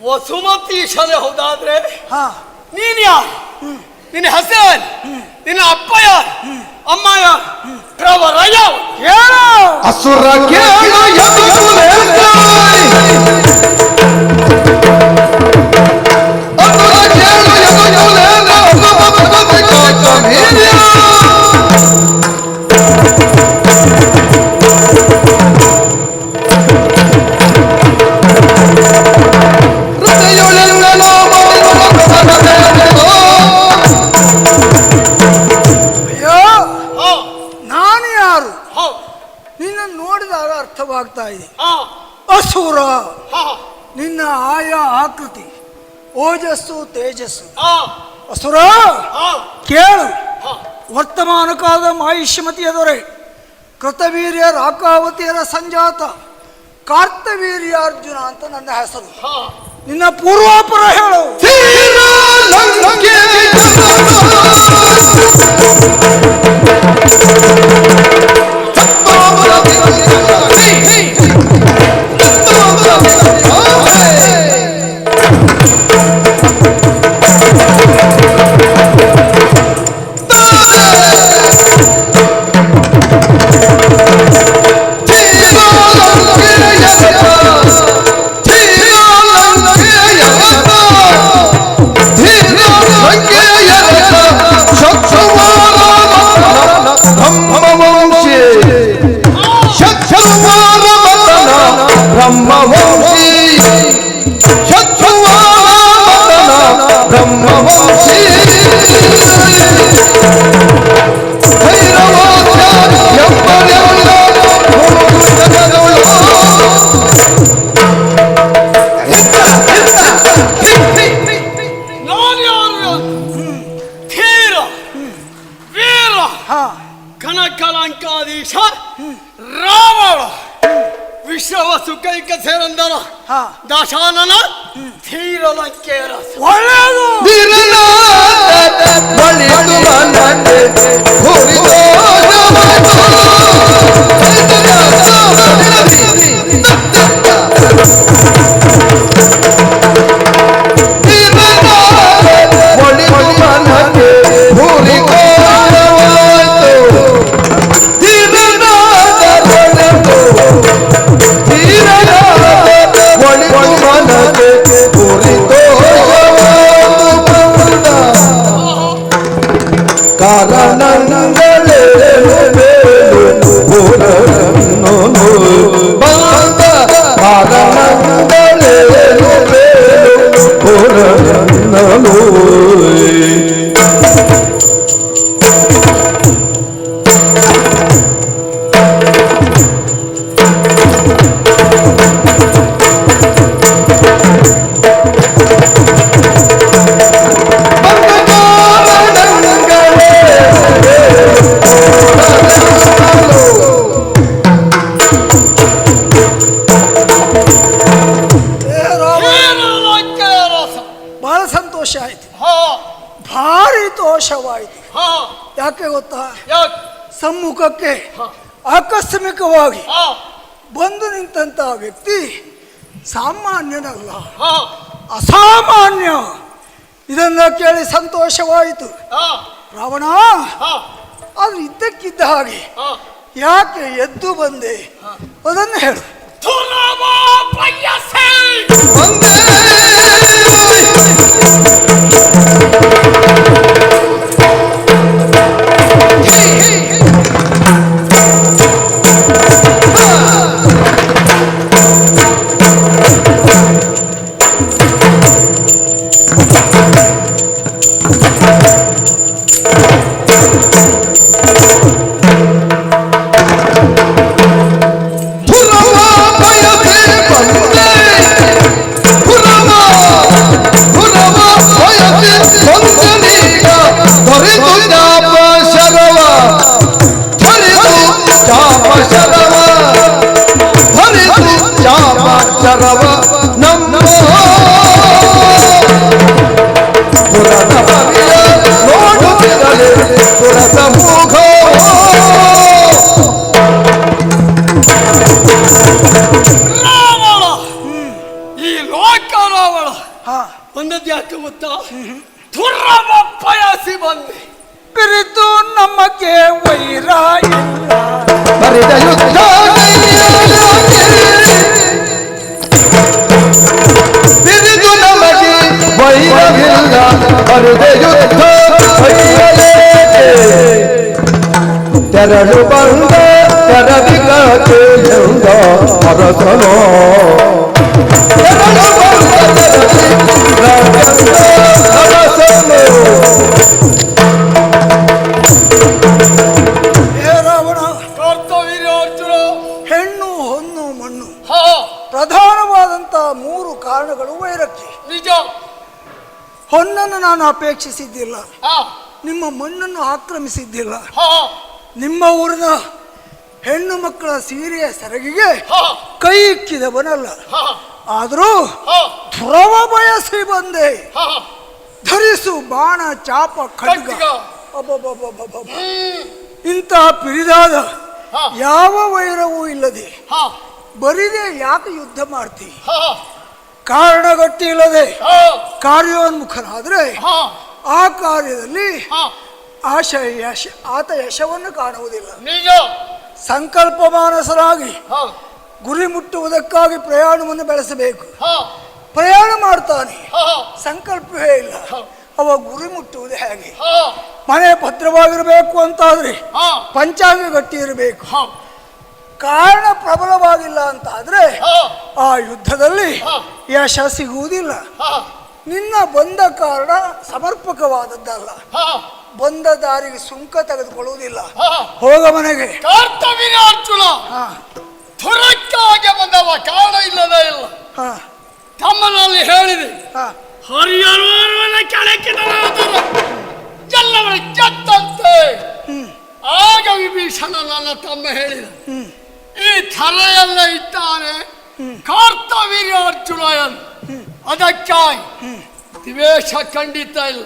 ವಸುಮತೀಶನೇ ಹೌದಾದ್ರೆ ನೀನ್ ಯಾರು? ನಿನ್ನ ಹೆಸರು, ನಿನ್ನ ಅಪ್ಪ ಯಾರು, ಅಮ್ಮ ಯಾರು, ಪ್ರವರ ಯಾವ? ಅಸುರ ಅರ್ಥವಾಗ್ತಾ ಇದೆ. ಅಸುರ ನಿನ್ನ ಆಯಾ ಆಕೃತಿ, ಓಜಸ್ಸು, ತೇಜಸ್ಸು. ಅಸುರ ಕೇಳು, ವರ್ತಮಾನ ಕಾಲದ ಮಾಹಿಷ್ಯಮತಿಯ ದೊರೆ, ಕೃತವೀರ್ಯ ರಾಕಾವತಿಯರ ಸಂಜಾತ, ಕಾರ್ತವೀರ್ಯಾರ್ಜುನ ಅಂತ ನನ್ನ ಹೆಸರು. ನಿನ್ನ ಪೂರ್ವಾಪರ ಹೇಳು. ಕನಕಲಂಕಾಧೀಶ ರಾವಣ, ವಿಶ್ವವಸು ಕೈಕ ಸೇರಂದನ ದಶಾನನ ಧೀರಲಂಕೆ ಒಳ್ಳೆಯದು. ಯಾಕೆ ಗೊತ್ತಾ? ಸಮ್ಮುಖಕ್ಕೆ ಆಕಸ್ಮಿಕವಾಗಿ ಬಂದು ನಿಂತಹ ವ್ಯಕ್ತಿ ಸಾಮಾನ್ಯನಲ್ಲ, ಅಸಾಮಾನ್ಯ. ಇದನ್ನ ಕೇಳಿ ಸಂತೋಷವಾಯಿತು. ರಾವಣ, ಅದು ಇದ್ದಕ್ಕಿದ್ದ ಹಾಗೆ ಯಾಕೆ ಎದ್ದು ಬಂದೆ ಅದನ್ನು ಹೇಳು. ಲೋಕರಾವಳ ಹಾ ಒಂದದ್ದು ಯಾಕೆ ಗೊತ್ತಾ? ದುರ್ರವ ಪಯಸಿ ಬಂದೆ ಬಿರಿದು ನಮಗೆ ವೈರ ಇಲ್ಲ. ಹರಿದ ಯುದ್ಧ ಬಿರಿದು ನಮಗೆ ವೈರವಿಲ್ಲ. ಹರಿದ ಯುದ್ಧ ತೆರಳು ಬಂದ ತೆರದಿಗತೆ ಎಂದ ಅರಸನೋ. ತೆರಳು ಬಂದ ಅರಸನೋ. ರಾವಣ ಕರ್ತವೀರ್ಯಾರ್ಜುನ ಹೆಣ್ಣು ಹೊನ್ನು ಮಣ್ಣು ಹಾ ಪ್ರಧಾನವಾದಂತ 3 ಕಾರಣಗಳು ವೈರಕ್ಕೆ. ನಿಜ. ಹೊನ್ನನ್ನು ನಾನು ಅಪೇಕ್ಷಿಸಿದ್ದಿಲ್ಲ, ಹಾ ನಿಮ್ಮ ಮಣ್ಣನ್ನು ಆಕ್ರಮಿಸಿದ್ದಿಲ್ಲ, ಹಾ ನಿಮ್ಮ ಊರಿನ ಹೆಣ್ಣು ಮಕ್ಕಳ ಸೀರೆಯ ಸೆರಗಿಗೆ ಹಾ ಕೈ ಇಕ್ಕಿದವನಲ್ಲ. ಹಾ ಆದರೂ ಹಾ ಧ್ರುವ ಬಯಸಿ ಬಂದೆ. ಹಾ ಧರಿಸು ಬಾಣ ಚಾಪ ಖಡ್ಗ. ಖಡ್ಗ. ಅಬ್ಬಬ್ಬಬ್ಬಬ್ಬಬ್ಬ. ಇಂತಹ ಪಿರಿದಾದ ಹಾ ಯಾವ ವೈರವೂ ಇಲ್ಲದೆ ಹಾ ಬರಿದೆ ಯಾಕೆ ಯುದ್ಧ ಮಾಡ್ತಿ? ಹಾ ಕಾರಣಗಟ್ಟಿ ಇಲ್ಲದೆ ಹಾ ಕಾರ್ಯೋನ್ಮುಖನಾದ್ರೆ ಹಾ ಆ ಕಾರ್ಯದಲ್ಲಿ ಹಾ ಆತ ಯಶವನ್ನು ಕಾಣುವುದಿಲ್ಲ. ನಿಜ. ಸಂಕಲ್ಪ ಮಾನಸರಾಗಿ ಹಾ ಗುರಿ ಮುಟ್ಟುವುದಕ್ಕಾಗಿ ಪ್ರಯಾಣವನ್ನು ಬೆಳೆಸಬೇಕು. ಹಾ ಪ್ರಯಾಣ ಮಾಡ್ತಾನೆ, ಹಾ ಸಂಕಲ್ಪವೇ ಇಲ್ಲ. ಅವ ಗುರಿ ಮುಟ್ಟುವುದು ಹೇಗೆ? ಹಾ ಮನೆ ಭದ್ರವಾಗಿರಬೇಕು ಅಂತಾದ್ರೆ ಹಾ ಪಂಚಾಂಗ ಗಟ್ಟಿ ಇರಬೇಕು. ಹಾ ಕಾರಣ ಪ್ರಬಲವಾಗಿಲ್ಲ ಅಂತಾದ್ರೆ ಹಾ ಆ ಯುದ್ಧದಲ್ಲಿ ಹಾ. ಯಶ ಸಿಗುವುದಿಲ್ಲ. ಹಾ ನಿನ್ನ ಬಂದ ಕಾರಣ ಸಮರ್ಪಕವಾದದ್ದಲ್ಲ. ಹಾ ಬಂದ ದಾರಿಗೆ ಸುಂಕ ತೆಗೆದುಕೊಳ್ಳುವುದಿಲ್ಲ. ಹಾ ಹೋಗ ಮನೆಗೆ. ಕರ್ತವೀರ್ಯಾರ್ಜುನ ಹಾ ಧುರಕ್ಕಾಗೆ ಬಂದವ, ಕಾರಣ ಇಲ್ಲದೇ ಇಲ್ಲ. ಹಾ ತಮ್ಮನಲ್ಲಿ ಹೇಳಿದೆ, ಹಾ ಹರಿಯರುವನ ಕೆಳಕಿದರಾದರು ಎಲ್ಲವರ ಕೆತ್ತಂತೆ. ಆಗ ವಿಭೀಷಣ ನನ್ನ ತಮ್ಮ ಹೇಳಿದ, ಈ ಥಲೆಯಲ್ಲ ಇದ್ದಾನೆ ಕರ್ತವೀರ್ಯಾರ್ಜುನಯನ್. ಅದಕ್ಕಾಗಿ ದ್ವೇಷ ಖಂಡಿತ ಇಲ್ಲ.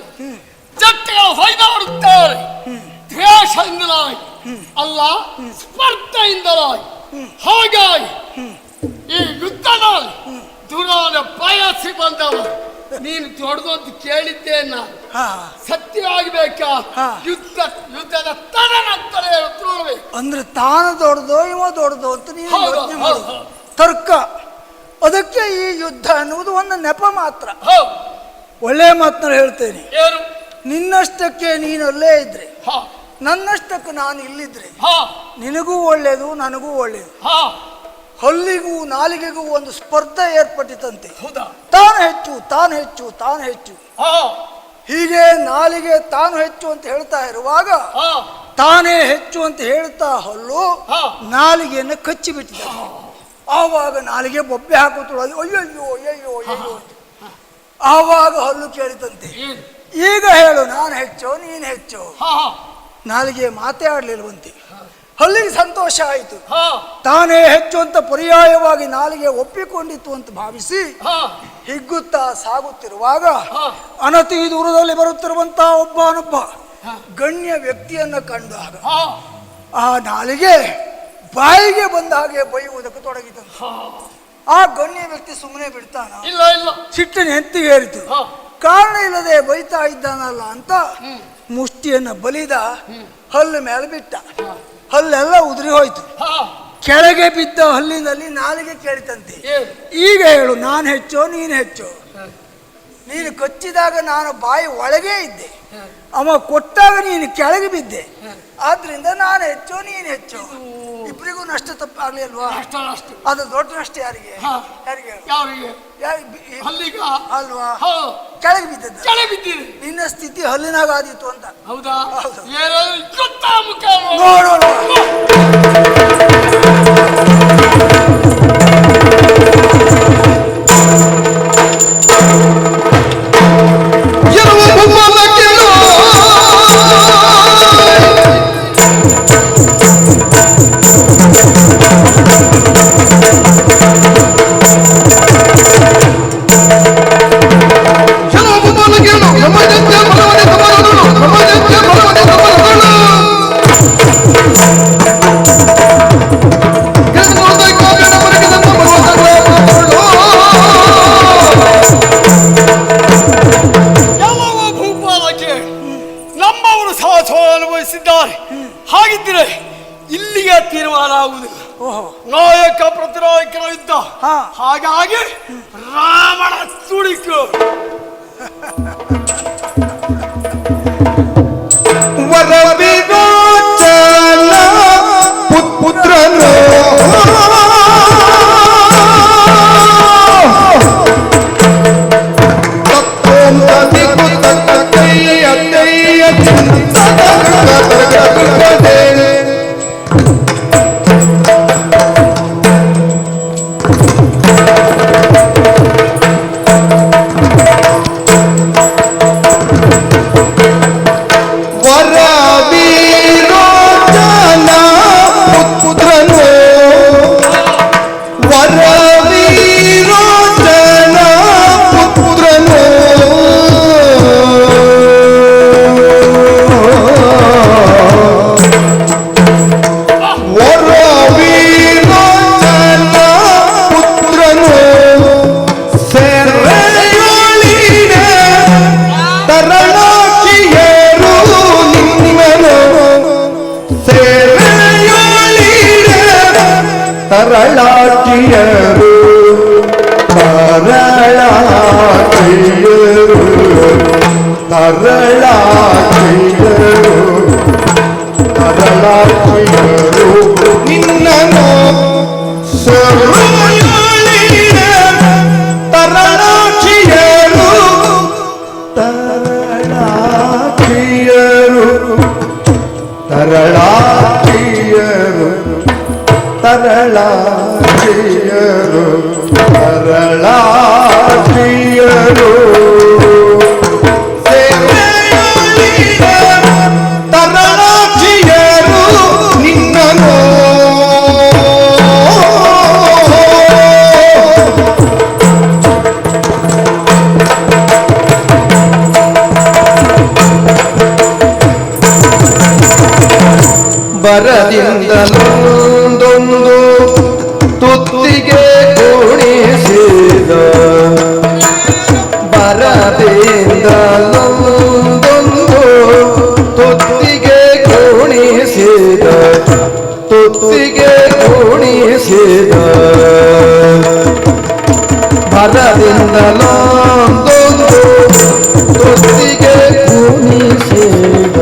ಜಟ್ಟಿಗಳು ಹೊಯ್ದಾಡುತ್ತಾರೆ ದ್ವೇಷದಿಂದಲಾಗಿ ಅಲ್ಲ, ಸ್ಪರ್ಧೆಯಿಂದಲಾಗಿ. ಹಾಗಾಗಿ ಈ ಯುದ್ಧದಲ್ಲಿ ದುರಾನ ಬಯಸಿ ಬಂದವ. ನೀನು ದೊಡ್ಡದೊಂದು ಕೇಳಿದ್ದೆ ನಾನು, ಹಾ ಸತ್ಯವಾಗಬೇಕಾ? ಹಾ. ಯುದ್ಧದ ತದನಂತರ ಹೇಳುತ್ತಿರಬೇಕು. ಅಂದ್ರೆ ತಾನು ದೊಡ್ಡದೋ ಇವ ದೊಡ್ಡದೋ ಅಂತ ನೀನು ಹೌದು, ಯೋಚನೆ ಹೌದು, ಮಾಡು. ಹೌದು. ತರ್ಕ. ಅದಕ್ಕೆ ಈ ಯುದ್ಧ ಅನ್ನುವುದು ಒಂದು ನೆಪ ಮಾತ್ರ. ಹೌದು. ಒಳ್ಳೆ ಮಾತನ್ನ ಹೇಳ್ತೇನೆ. ಏನು? ನಿನ್ನಷ್ಟಕ್ಕೆ ನೀನು ಅಲ್ಲೇ ಇದ್ರೆ, ಹಾ ನನ್ನಷ್ಟಕ್ಕೆ ನಾನು ಇಲ್ಲಿದ್ರೆ ಹಾ ನಿನಗೂ ಒಳ್ಳೇದು, ನನಗೂ ಒಳ್ಳೇದು. ಹಾ ಹಲ್ಲಿಗೂ ನಾಲಿಗೆಗೂ ಒಂದು ಸ್ಪರ್ಧೆ ಏರ್ಪಟ್ಟಿತಂತೆ. ಹೌದಾ? ತಾನು ಹೆಚ್ಚು, ತಾನು ಹೆಚ್ಚು, ತಾನು ಹೆಚ್ಚು. ಹಾ ಹೀಗೆ ನಾಲಿಗೆ ತಾನು ಹೆಚ್ಚು ಅಂತ ಹೇಳ್ತಾ ಇರುವಾಗ ಹಾ ತಾನೇ ಹೆಚ್ಚು ಅಂತ ಹೇಳ್ತಾ ಹಲ್ಲು ಹಾ. ನಾಲಿಗೆಯನ್ನು ಕಚ್ಚಿ ಬಿಟ್ಟಿದೆ. ಆವಾಗ ನಾಲಿಗೆ ಬೊಬ್ಬೆ ಹಾಕುತ್ತಳು, ಅಯ್ಯಯ್ಯೋ ಅಯ್ಯಯ್ಯೋ ಅಯ್ಯೋ ಅಂತ. ಆವಾಗ ಹಲ್ಲು ಕೇಳಿತಂತೆ, ಏನು? ಈಗ ಹೇಳು, ನಾನು ಹೆಚ್ಚು ನೀನು ಹೆಚ್ಚು. ಹಾ ನಾಲಿಗೆ ಮಾತೇ ಆಡ್ಲಿಲ್ವಂತೆ. ಹಲ್ಲಿಗೆ ಸಂತೋಷ ಆಯಿತು. ಹಾ ತಾನೇ ಹೆಚ್ಚು ಅಂತ ಪರ್ಯಾಯವಾಗಿ ನಾಲಿಗೆ ಒಪ್ಪಿಕೊಂಡಿತ್ತು ಅಂತ ಭಾವಿಸಿ ಹಾ ಹಿಗ್ಗುತ್ತಾ ಸಾಗುತ್ತಿರುವಾಗ ಹಾ. ಅನತಿ ದೂರದಲ್ಲಿ ಬರುತ್ತಿರುವಂತಹ ಒಬ್ಬನೊಬ್ಬ ಗಣ್ಯ ವ್ಯಕ್ತಿಯನ್ನ ಕಂಡಾಗ ಹಾ ಆ ನಾಲಿಗೆ ಬಾಯಿಗೆ ಬಂದ ಹಾಗೆ ಬೈಯುವುದಕ್ಕೆ ತೊಡಗಿತಂತೆ. ಆ ಗಣ್ಯ ವ್ಯಕ್ತಿ ಸುಮ್ಮನೆ ಬಿಡ್ತಾನ? ಇಲ್ಲ ಇಲ್ಲ. ಸಿಟ್ಟಿನ ಎತ್ತಿಗೇರಿತು. ಹಾ ಕಾರಣ ಇಲ್ಲದೆ ಬೈತಾ ಇದ್ದಾನಲ್ಲ ಅಂತ ಮುಷ್ಟಿಯನ್ನ ಬಲಿದ ಹಲ್ಲು ಮೇಲೆ ಬಿಟ್ಟ. ಹಲ್ಲೆಲ್ಲ ಉದುರಿ ಹೋಯ್ತು. ಹಾ ಕೆಳಗೆ ಬಿದ್ದ ಹಲ್ಲಿನಲ್ಲಿ ನಾಲಿಗೆ ಕೇಳಿತಂತೆ, ಏನು? ಈಗ ಹೇಳು, ನಾನು ಹೆಚ್ಚೋ ನೀನು ಹೆಚ್ಚೋ? ನೀನು ಕಚ್ಚಿದಾಗ ನಾನು ಬಾಯಿ ಒಳಗೆ ಇದ್ದೆ, ಅವ ಕೊಟ್ಟಾಗ ನೀನು ಕೆಳಗೆ ಬಿದ್ದೆ. ಆದ್ರಿಂದ ನಾನು ಹೆಚ್ಚೋ ನೀನು ಹೆಚ್ಚೋ? ಇಬ್ಬರಿಗೂ ನಷ್ಟ ತಪ್ಪಾಗ್ಲಿ ಅಲ್ವಾ? ಅಷ್ಟು ಅದು ದೊಡ್ಡ ನಷ್ಟ ಯಾರಿಗೆ? ಹಾ. ಯಾರಿಗೆ ಹೇಳು? ಯಾರಿಗೆ? ಯಾರಿಗೆ? ಅಲ್ಲಿಗ ಅಲ್ವಾ? ಹಾ ಕೆಳಗೆ ಬಿದ್ದದ್ದು. ಕೆಳ ಬಿದ್ದೀರಿ. ನಿನ್ನ ಸ್ಥಿತಿ ಹಲ್ಲಿನಾಗ ಆದೀತು ಅಂತ. ಹೌದಾ? ಹೌದು. ಏನಾದ್ರು ಗೊತ್ತ ಮುಖ ನೋಡೋಣ. Good morning. ತುಳಿಕೋ ವರವಿರೋಚನ ಪುತ್ರನು ತರಳಾಟಿಯರು ತರಳಾಟಿಯರು ತರಳಾಟಿಯರು ತರಳಾಟಿಯರು ನಿನ್ನನು ತರಳಾಟಿಯರು ತರಳಾಟಿಯರು ತರಳಾಟಿಯರು ತರಳಾಟಿಯರು ತರಳಾಟಿಯರು ತರಳಾಟಿಯರು ನಿನ್ನನು ಬರದಿಂದಲೊಂದೊಂದು ತುತ್ತಿಗೆ ಕುಣಿಸಿದ ಬರದಿಂದಲೊಂದೊಂದು ತುತ್ತಿಗೆ ಕುಣಿಸಿದ ತುತ್ತಿಗೆ ಕುಣಿಸಿದ ಬರದಿಂದಲೊಂದೊಂದು ತುತ್ತಿಗೆ ಕುಣಿಸಿದ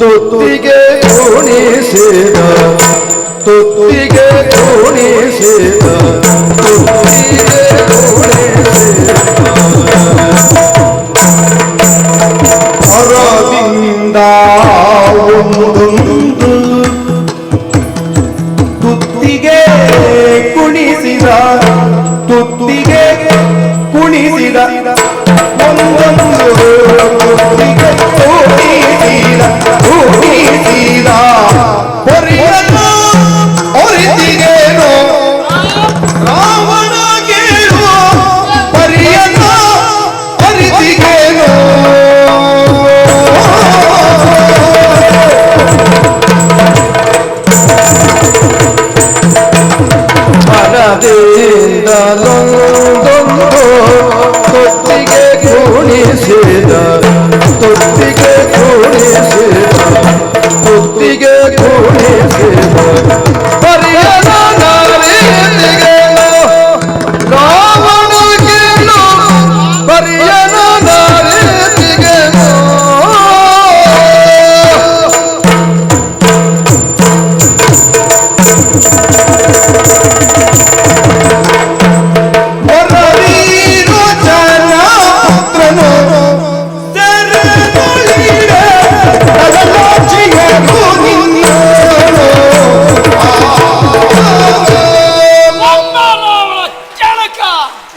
ತುತ್ತಿಗೆ ಕುಣಿಸಿದ ತುತ್ತಿಗೆ ಕುಣಿಸಿದ ತುತ್ತಿಗೆ ಕುಣಿಸಿದ ಹೊರದಿಂದ ಒಂದೊಂದು ತುತ್ತಿಗೆ ಕುಣಿಸಿದ ತುತ್ತಿಗೆ ಕುಣಿಸಿದ ಒಂದೊಂದು ತುತ್ತಿಗೆ ಕುಣಿಸಿದ ಕುಣಿಸಿದ ಹೊರೆಯನ್ನು ಹೊರಿತಿಗೇನು ರಾವಣ ಕೇಳುವ ಪರಿಯನ್ನು ಹೊರಿತಿಗೇನು ಮನದಿಂದಲೊಂದೊಂದು ತುತ್ತಿಗೆ ಕುಣಿಸಿದ ತುತ್ತಿಗೆ ಕುಣಿಸಿದ ತುತ್ತಿಗೆ ಕುಣಿಸಿದ ಪರಿಯನ ನಾರೀತಿಗೇನು ರಾವಣಗೇನು ಪರಿಯನ ನಾರೀತಿಗೇನು ವರವಿರೋಚನ ಪುತ್ರನು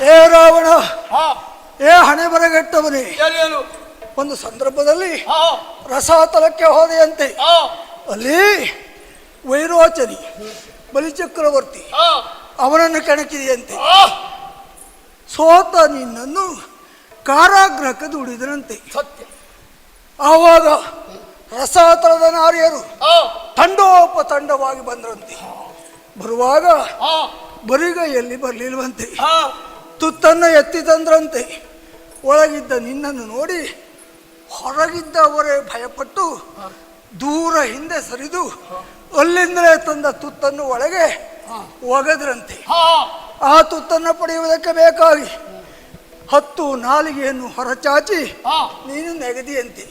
ಏ ರಾವಣ, ಏ ಹಣೆ ಬರಗೆಟ್ಟವನೇ, ಒಂದು ಸಂದರ್ಭದಲ್ಲಿ ರಸಾತಲಕ್ಕೆ ಹೋದೆಯಂತೆ. ಅಲ್ಲಿ ವೈರೋಚನಿ ಬಲಿಚಕ್ರವರ್ತಿ ಅವನನ್ನು ಕೆಣಕಿದೆಯಂತೆ. ಸೋತ ನಿನ್ನನ್ನು ಕಾರಾಗೃಹಕ್ಕೆ ದುಡಿದರಂತೆ. ಆವಾಗ ರಸಾತಲದ ನಾರಿಯರು ತಂಡೋಪತಂಡವಾಗಿ ಬಂದ್ರಂತೆ. ಬರುವಾಗ ಬರಿಗೈಯಲ್ಲಿ ಬರಲಿಲ್ವಂತೆ. ತುತ್ತನ್ನು ಎತ್ತಿ ತಂದ್ರಂತೆ. ಒಳಗಿದ್ದ ನಿನ್ನನ್ನು ನೋಡಿ ಹೊರಗಿದ್ದವರೇ ಭಯಪಟ್ಟು ದೂರ ಹಿಂದೆ ಸರಿದು ಅಲ್ಲಿಂದಲೇ ತಂದ ತುತ್ತನ್ನು ಒಳಗೆ ಒಗೆದ್ರಂತೆ. ಆ ತುತ್ತನ್ನು ಪಡೆಯುವುದಕ್ಕೆ ಬೇಕಾಗಿ 10 ನಾಲಿಗೆಯನ್ನು ಹೊರಚಾಚಿ ನೀನು ನೆಗದಿಯಂತೆ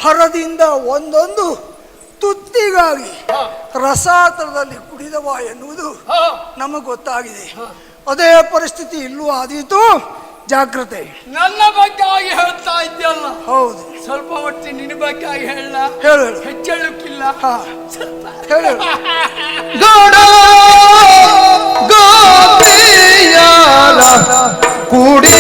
ಭರದಿಂದ ಒಂದೊಂದು ತುತ್ತಿಗಾಗಿ ರಸಾತರದಲ್ಲಿ ಕುಡಿದವ ಎನ್ನುವುದು ನಮಗೆ ಗೊತ್ತಾಗಿದೆ. ಅದೇ ಪರಿಸ್ಥಿತಿ ಇಲ್ಲೂ ಆದೀತು. ಜಾಗ್ರತೆ. ನನ್ನ ಬಗ್ಗೆ ಆಗಿ ಹೇಳ್ತಾ ಇದ್ಯಲ್ಲ. ಹೌದು. ಸ್ವಲ್ಪ ಹೊತ್ತು ನಿನ್ನ ಬಗ್ಗೆ ಆಗಿ ಹೇಳ. ಹೇಳು. ಹೆಚ್ಚಳಕ್ಕಿಲ್ಲ. ಹೇಳು. ಕೂಡಿ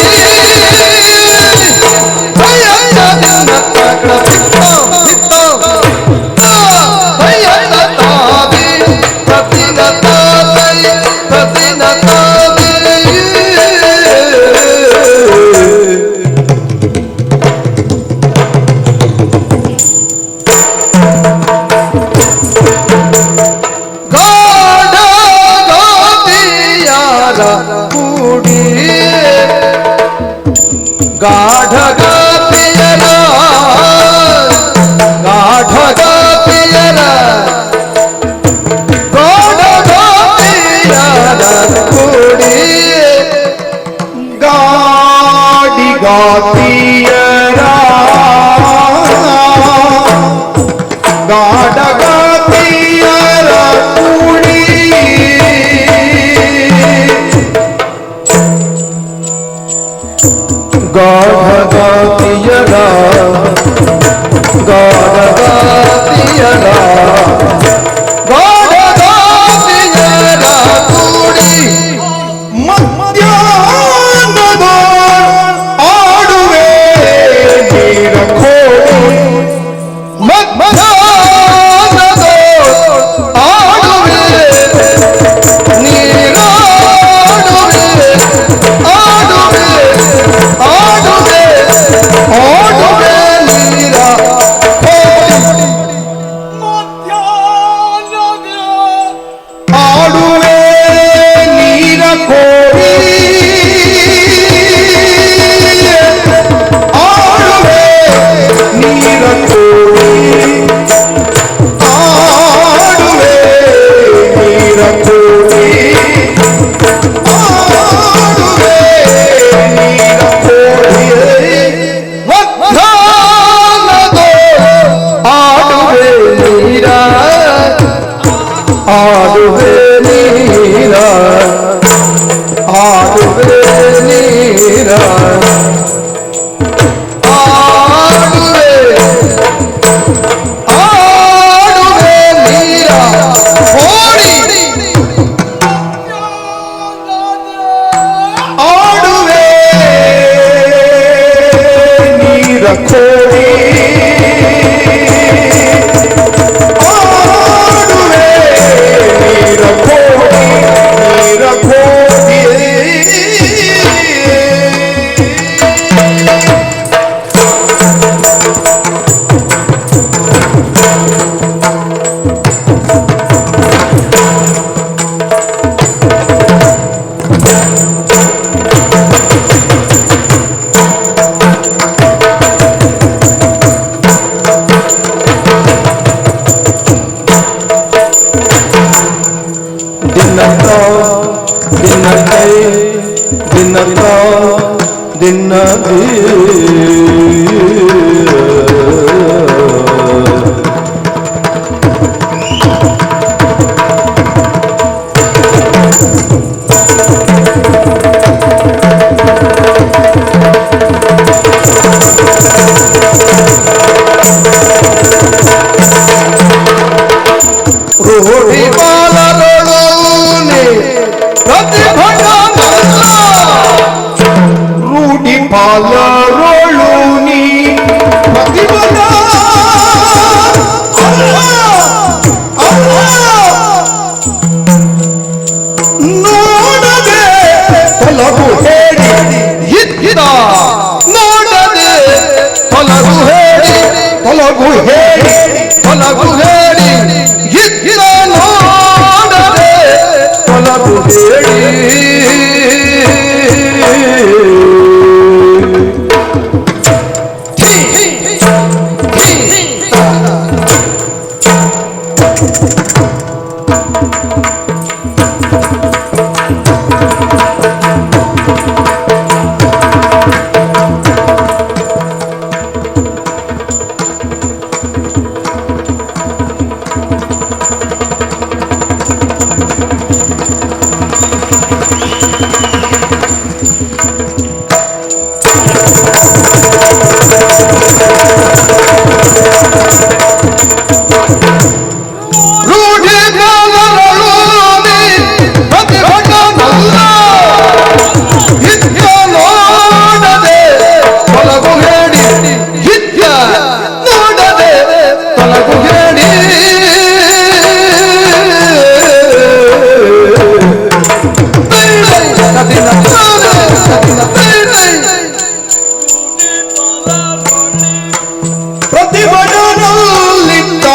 ಪ್ರತಿಭಟನಲ್ಲಿದ್ದ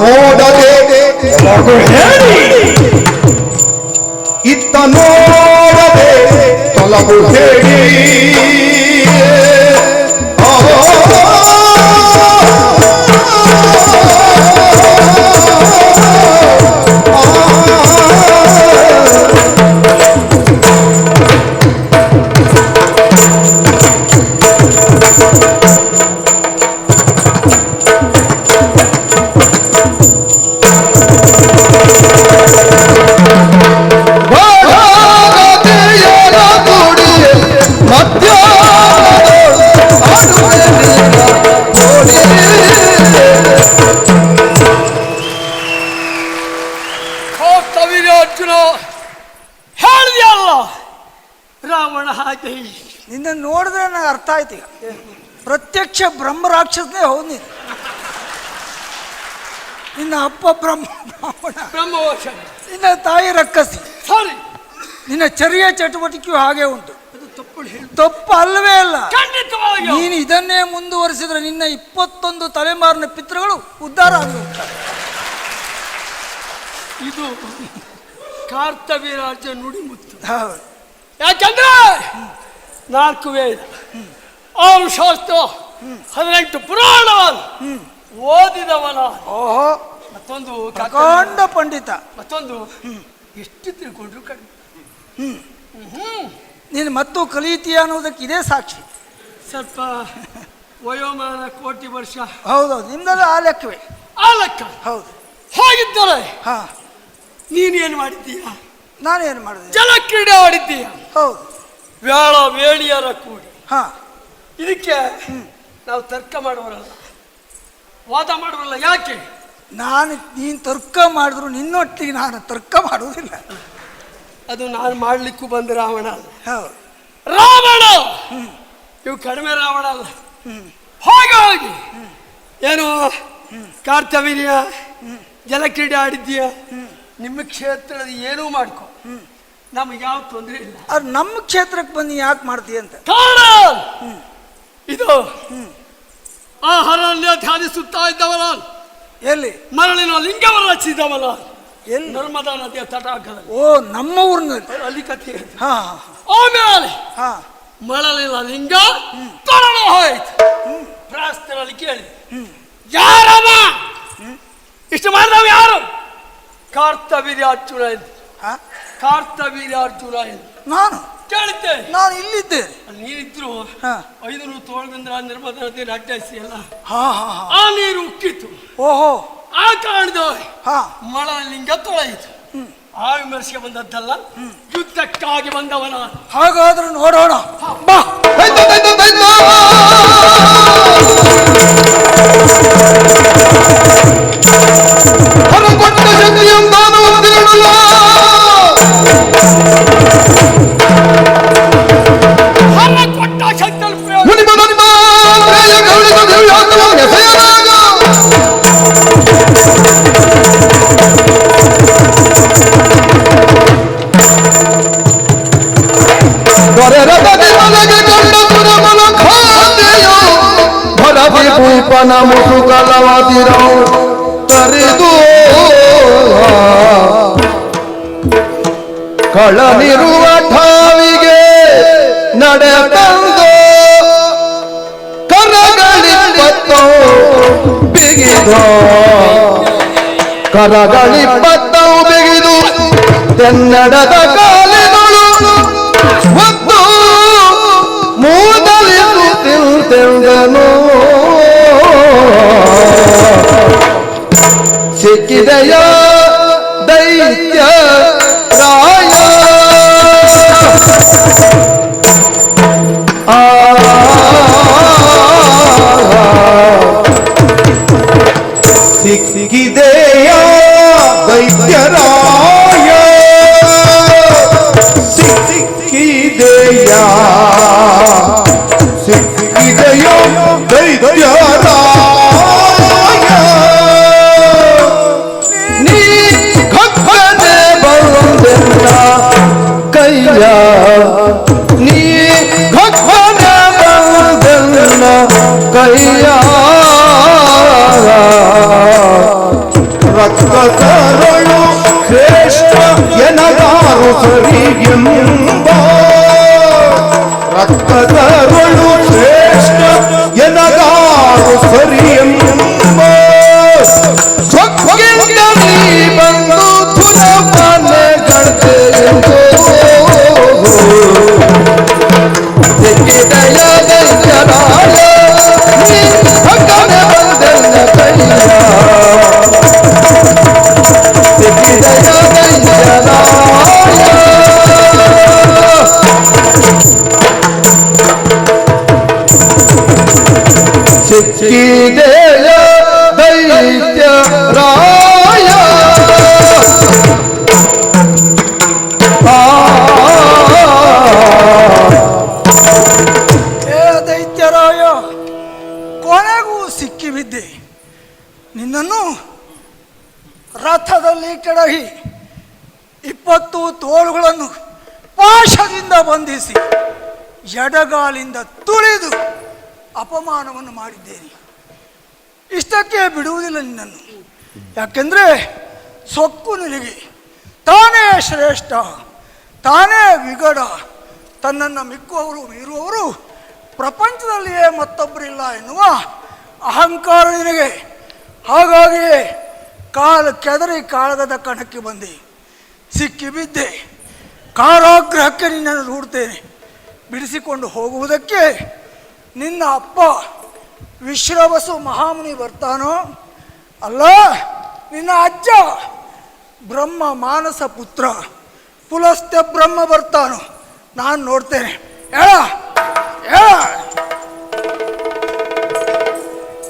ನೋಡದೆ ಮಗು ಹೇಳಿ ಇತ್ತ ನೋಡದೆ ತೊಲಗು ಹೇಳಿ ಅರ್ಜುನ ಹೇಳಿದೆಯಲ್ಲ ರಾವಣ ಹಾಗೆ. ನಿನ್ನ ನೋಡಿದ್ರೆ ನನಗೆ ಅರ್ಥ ಆಯ್ತು ಈಗ. ಪ್ರತ್ಯಕ್ಷ ಬ್ರಹ್ಮ ರಾಕ್ಷಸನೇ ಹೌದು ನೀನು. ನಿನ್ನ ಅಪ್ಪ ಬ್ರಹ್ಮವಶ, ನಿನ್ನ ತಾಯಿ ರಕ್ಕಸಿ. ಸರಿ, ನಿನ್ನ ಚರ್ಯ ಚಟುವಟಿಕೆಯು ಹಾಗೆ ಉಂಟು. ತಪ್ಪು ಅಲ್ಲವೇ ಅಲ್ಲ. ಖಂಡಿತವಾಗಿ ನೀನು ಇದನ್ನೇ ಮುಂದುವರಿಸಿದ್ರೆ ನಿನ್ನ 21 ತಲೆಮಾರಿನ ಪಿತೃಗಳು ಉದ್ಧಾರ ಆಗಿ ಹೋಗ್ತಾರೆ. ಇದು ಕಾರ್ತವೀರಾಜ ನುಡಿಮುತ್ತು. ಹೌದು. ಯಾಕಂದ್ರೆ 4 ವೇದ, 6 ಶಾಸ್ತ್ರ, 18 ಪುರಾಣ ಓದಿದವನ. ಓಹೋ, ಮತ್ತೊಂದು ಪ್ರಕಾಂಡ ಪಂಡಿತ. ಮತ್ತೊಂದು ಎಷ್ಟು ತಿಳ್ಕೊಂಡ್ರು ಕಡಿಮೆ. ನೀನು ಮತ್ತು ಕಲಿತೀಯ ಅನ್ನೋದಕ್ಕೆ ಇದೇ ಸಾಕ್ಷಿ. ಸ್ವಲ್ಪ ವಯೋಮಾನ, ಕೋಟಿ ವರ್ಷ. ಹೌದೌದು, ನಿಮ್ದಲ್ಲ ಆ ಲೆಕ್ಕವೇ. ಆ ಲೆಕ್ಕ. ಹೌದು. ಹಾಗಿದ್ದರೆ ಹಾ, ನೀನೇನು ಮಾಡಿದ್ದೀಯ? ನಾನೇನು ಮಾಡಿದೆ? ಜಲಕ್ರೀಡೆ ಆಡಿದ್ದೀಯ. ಹೌದು. ವ್ಯಾಳ ವೇಳಿಯರ ಕೂಡಿ. ಹಾ, ಇದಕ್ಕೆ ನಾವು ತರ್ಕ ಮಾಡುವರಲ್ಲ, ವಾದ ಮಾಡುವಲ್ಲ. ಯಾಕೆ? ನೀನು ತರ್ಕ ಮಾಡಿದ್ರು ನಿನ್ನೊಟ್ಟಿಗೆ ನಾನು ತರ್ಕ ಮಾಡುವುದಿಲ್ಲ. ಅದು ನಾನು ಮಾಡ್ಲಿಕ್ಕೂ ಬಂದ ರಾವಣ ಅಲ್ಲ. ಹೌದು, ರಾವಣ ಇವು ಕಡಿಮೆ ರಾವಣ ಅಲ್ಲ. ಹೋಗಿ ಏನು ಕಾರ್ತವೀರ್ಯ ಜಲಕ್ರೀಡೆ ಆಡಿದ್ದೀಯ, ನಿಮ್ಮ ಕ್ಷೇತ್ರದ ಏನೂ ಮಾಡ್ಕೊ, ನಮಗೆ ಯಾವ ತೊಂದರೆ ಇಲ್ಲ. ಅದು ನಮ್ಮ ಕ್ಷೇತ್ರಕ್ಕೆ ಬಂದು ಯಾಕೆ ಮಾಡ್ತೀಯ ಅಂತ ಕಾರಣ ಇದು. ಆಹಾರನ್ನೇ ಧ್ಯಾನಿಸುತ್ತಾ ಇದ್ದವನ, ಎಲ್ಲಿ ಮರಳಿನ ಲಿಂಗವನ್ನು ರಚಿಸಿದವನ, ಎಲ್ಲಿ? ನರ್ಮದಾ ನದಿಯ ತಟಾಕದಲ್ಲಿ. ಓ, ನಮ್ಮ ಊರಿನಲ್ಲಿ. ಅಲ್ಲಿ ಕಥೆ. ಹಾ ಆಮೇಲೆ ಹಾ, ಮರಳಿನ ಲಿಂಗ ತೊರಳು ಹೋಯ್ತು. ಪ್ರಾಸ್ತರಲ್ಲಿ ಕೇಳಿ, ಯಾರವ ಇಷ್ಟು ಮಾಡಿದವ ಯಾರು? ಕಾರ್ತವೀರ್ಯಾರ್ಜುನ ಎಂದು. ಕಾರ್ತವೀರ್ಯಾರ್ಜುನ ಎಂದು ನಾನು ಕೇಳಿದ್ದೆ. ನಾನು ಇಲ್ಲಿದ್ದೆ. ನೀರಿದ್ರು ಹಾ 500 ತೋಳದಿಂದ ನರ್ಮದಾ ನದಿ ಅಡ್ಡಾಯಿಸಿ ಎಲ್ಲ ಹಾ ಹಾ ಹಾ, ಆ ನೀರು ಉಕ್ಕಿತ್ತು. ಓಹೋ, ಆ ಕಾರಣದ ಹಾ, ಮರಳಿಂಗ ತೊಳೆಯಿತು. ಆ ವಿಮರ್ಶೆಗೆ ಬಂದದ್ದಲ್ಲ, ಯುದ್ಧಕ್ಕಾಗಿ ಬಂದವನ. ಹಾಗಾದ್ರೂ ನೋಡೋಣ ಬಾ. ಕೊಟ್ಟ ಶಕ್ತಿ ಭೂಪನ ಮುಸುಕಲವಾದಿರ ತರಿದು ಕಳನಿರುವ ಠಾವಿಗೆ ನಡೆದಂದು ಕರಗಳಿಪ್ಪತ್ತೋ ಬಿಗಿದು ಕರಗಳಿಪ್ಪತ್ತವು ಬಿಗಿದು ತೆನ್ನಡದ ಕಾಲಿನಳು ಒತ್ತು ಮೂದಲಿದು ತಿಂದೆನು ಸಿಕ್ಕಿದೆಯ ದೈತ್ಯ ರಾಯ ಸಿಕ್ಕಿದೆಯ ದೈತ್ಯರಾಯ ಸಿಕ್ಕಿದೆಯ ಸಿಕ್ಕಿದೆಯೋ ದೈತ್ಯರಾಯ ನೀ ಕಪ್ಪನೆ ಬಂದೆಲ್ಲ ಕೈಯ ಕೈಯ ರಕ್ತದರಳು ಶ್ರೇಷ್ಠ ಎನಗಾರು ಸರಿಯೆಂಬ ರಕ್ತದರಳು ಶ್ರೇಷ್ಠ ಎನಗಾರು ಸರಿಯೆಂಬ ಸ್ವಕ್ಕಿಂದ ನೀ ಬಂದು ತುಲಮನೆ ಗಡ್ದೆಂದು ಸಿಕ್ಕಿದೆಯ ದೈತ್ಯರಾಯ ನೀ ಹಕ್ಕನೆ ಬಂದೆನ್ನ ಕೈಯ ಸಿಕ್ಕಿದೆಯ ದೈತ್ಯರಾಯ ಸಿಕ್ಕಿದೆಯ ದೈತ್ಯರಾಯ ಏ ದೈತ್ಯರಾಯ, ಕೊನೆಗೂ ಸಿಕ್ಕಿಬಿದ್ದೆ. ನಿನ್ನನ್ನು ರಥದಲ್ಲಿ ಕೆಡಹಿ 20 ತೋಳುಗಳನ್ನು ಪಾಶದಿಂದ ಬಂಧಿಸಿ ಎಡಗಾಲಿಂದ ತುಳಿದು ಅಪಮಾನವನ್ನು ಮಾಡಿದ್ದೇನೆ. ಇಷ್ಟಕ್ಕೆ ಬಿಡುವುದಿಲ್ಲ ನಿನ್ನನ್ನು. ಯಾಕೆಂದ್ರೆ ಸೊಕ್ಕು ನಿಲಿಗೆ ತಾನೇ ಶ್ರೇಷ್ಠ, ತಾನೇ ವಿಗಡ, ತನ್ನನ್ನು ಮಿಕ್ಕುವವರು ಮೀರುವವರು ಪ್ರಪಂಚದಲ್ಲಿಯೇ ಮತ್ತೊಬ್ಬರಿಲ್ಲ ಎನ್ನುವ ಅಹಂಕಾರ ನಿನಗೆ. ಹಾಗಾಗಿಯೇ ಕಾಲು ಕೆದರಿ ಕಾಳಗದ ಕಣಕ್ಕೆ ಬಂದೆ, ಸಿಕ್ಕಿಬಿದ್ದೆ. ಕಾರಾಗೃಹಕ್ಕೆ ನಿನ್ನನ್ನು ದೂಡ್ತೇನೆ. ಬಿಡಿಸಿಕೊಂಡು ಹೋಗುವುದಕ್ಕೆ ನಿನ್ನ ಅಪ್ಪ ವಿಶ್ರವಸು ಮಹಾಮುನಿ ಬರ್ತಾನೋ, ಅಲ್ಲ ನಿನ್ನ ಅಜ್ಜ ಬ್ರಹ್ಮ ಮಾನಸ ಪುತ್ರ ಪುಲಸ್ತ್ಯ ಬ್ರಹ್ಮ ಬರ್ತಾನೋ, ನಾನು ನೋಡ್ತೇನೆ. ಹೇಳ ಹೇಳ